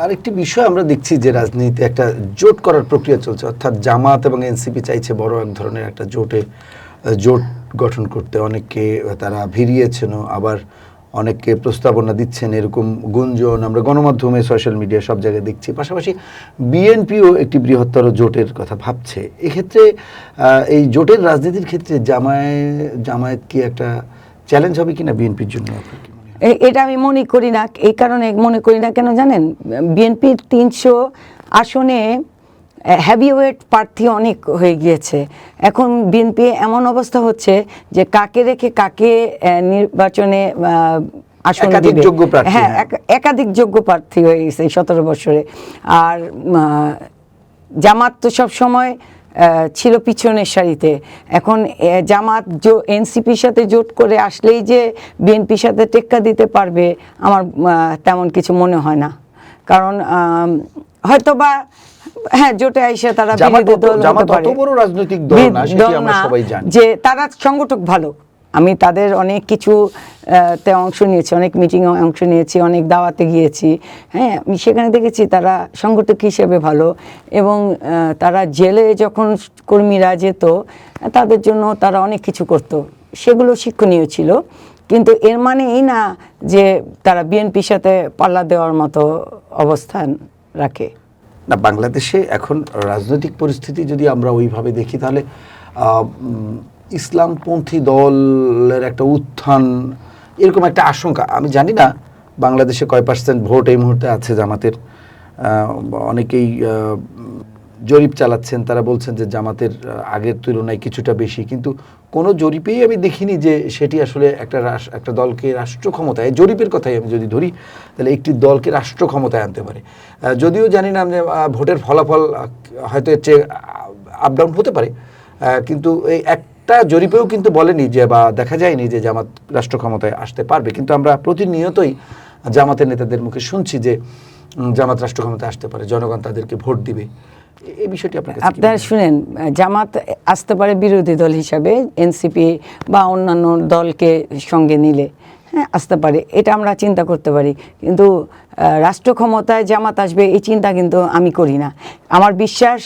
আরেকটি বিষয় আমরা দেখছি যে রাজনীতিতে একটা জোট করার প্রক্রিয়া চলছে, অর্থাৎ জামাত এবং এনসিপি চাইছে বড় এক ধরনের একটা জোট গঠন করতে। অনেকে তারা ভিড়িয়েছেন, আবার অনেককে প্রস্তাবনা দিচ্ছেন, এরকম গুঞ্জন আমরা গণমাধ্যমে সোশ্যাল মিডিয়া সব জায়গায় দেখছি। পাশাপাশি বিএনপিও একটি বৃহত্তর জোটের কথা ভাবছে। এক্ষেত্রে এই জোটের রাজনীতির ক্ষেত্রে জামায়াত কি একটা চ্যালেঞ্জ হবে কিনা বিএনপির জন্য? এটা আমি মনে করি না। এই কারণে মনে করি না কেন জানেন, বিএনপির 300 আসনে হ্যাভিওয়েট প্রার্থী অনেক হয়ে গিয়েছে। এখন বিএনপি এমন অবস্থা হচ্ছে যে কাকে রেখে কাকে নির্বাচনে আসন দিবে। হ্যাঁ, একাধিক যোগ্য প্রার্থী হয়ে গেছে এই 17 বছরে। আর জামাত তো সবসময় ছিল পিছনের সারিতে। এখন জামাত এনসিপির সাথে জোট করে আসলেই যে বিএনপির সাথে টেক্কা দিতে পারবে আমার তেমন কিছু মনে হয় না। কারণ হয়তো বা হ্যাঁ, জোটে আইসা তারা বিরোধী দল হতে পারে, রাজনৈতিক দল না, সেটা আমরা সবাই জানি যে তারা সংগঠক ভালো। আমি তাদের অনেক কিছু তে অংশ নিয়েছি, অনেক মিটিংয়ে অংশ নিয়েছি, অনেক দাওয়াতে গিয়েছি। হ্যাঁ, আমি সেখানে দেখেছি তারা সংগঠক হিসেবে ভালো। এবং তারা জেলে যখন কর্মীরা যেত তাদের জন্য তারা অনেক কিছু করত, সেগুলো শিক্ষণীয় ছিল। কিন্তু এর মানে এই না যে তারা বিএনপির সাথে পাল্লা দেওয়ার মতো অবস্থান রাখে না। বাংলাদেশে এখন রাজনৈতিক পরিস্থিতি যদি আমরা ওইভাবে দেখি, তাহলে ইসলামপন্থী দলের একটা উত্থান, এরকম একটা আশঙ্কা। আমি জানি না বাংলাদেশে কয় % ভোট এই মুহূর্তে আছে জামাতের। অনেকেই জরিপ চালাচ্ছেন, তারা বলছেন যে জামাতের আগের তুলনায় কিছুটা বেশি, কিন্তু কোনো জরিপেই আমি দেখিনি যে সেটি আসলে একটা দলকে রাষ্ট্র ক্ষমতায়, জরিপের কথাই আমি যদি ধরি, তাহলে একটি দলকে রাষ্ট্র ক্ষমতায় আনতে পারে। যদিও জানি না যে ভোটের ফলাফল হয়তো এর চেয়ে আপ ডাউন হতে পারে, কিন্তু এই একটা জরিপেও কিন্তু বলেনি যে, বা দেখা যায়নি যে জামাত রাষ্ট্র ক্ষমতায় আসতে পারবে। কিন্তু আমরা প্রতিনিয়তই জামাতের নেতাদের মুখে শুনছি যে জামাত রাষ্ট্র ক্ষমতায় আসতে পারে, জনগণ তাদেরকে ভোট দিবে। এই বিষয়টি আপনারা শুনেন, জামাত আসতে পারে বিরোধী দল হিসাবে, এনসিপি বা অন্যান্য দলকে সঙ্গে নিলে হ্যাঁ আসতে পারে, এটা আমরা চিন্তা করতে পারি। কিন্তু রাষ্ট্র ক্ষমতায় জামাত আসবে এই চিন্তা কিন্তু আমি করি না। আমার বিশ্বাস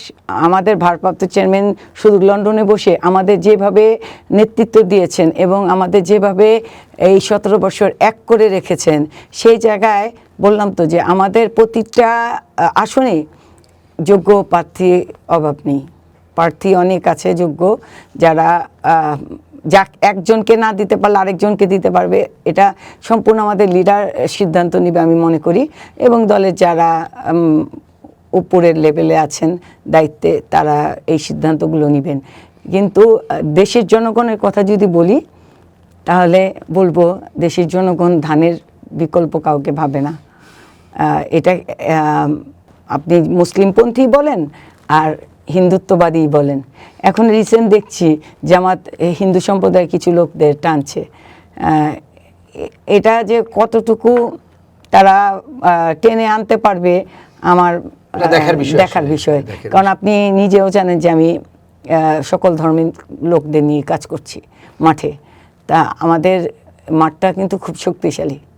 আমাদের ভারপ্রাপ্ত চেয়ারম্যান শুধু লন্ডনে বসে আমাদের যেভাবে নেতৃত্ব দিয়েছেন এবং আমাদের যেভাবে এই 17 বছর এক করে রেখেছেন, সেই জায়গায় বললাম তো যে আমাদের প্রতিটা আসনে যোগ্য প্রার্থী অভাব নেই। প্রার্থী অনেক আছে যোগ্য, যারা একজনকে না দিতে পারলে আরেকজনকে দিতে পারবে। এটা সম্পূর্ণ আমাদের লিডার সিদ্ধান্ত নেবে আমি মনে করি, এবং দলের যারা উপরের লেভেলে আছেন দায়িত্বে, তারা এই সিদ্ধান্তগুলো নেবেন। কিন্তু দেশের জনগণের কথা যদি বলি, তাহলে বলবো দেশের জনগণ ধানের বিকল্প কাউকে ভাবে না। এটা আপনি মুসলিমপন্থী বলেন আর হিন্দুত্ববাদী বলেন। এখন রিসেন্ট দেখছি জামাত হিন্দু সম্প্রদায়ের কিছু লোকদের টানছে। এটা যে কতটুকু তারা টেনে আনতে পারবে আমার দেখার বিষয়। কারণ আপনি নিজেও জানেন যে আমি সকল ধর্মের লোকদের নিয়ে কাজ করছি মাঠে। তা আমাদের মাঠটা কিন্তু খুব শক্তিশালী।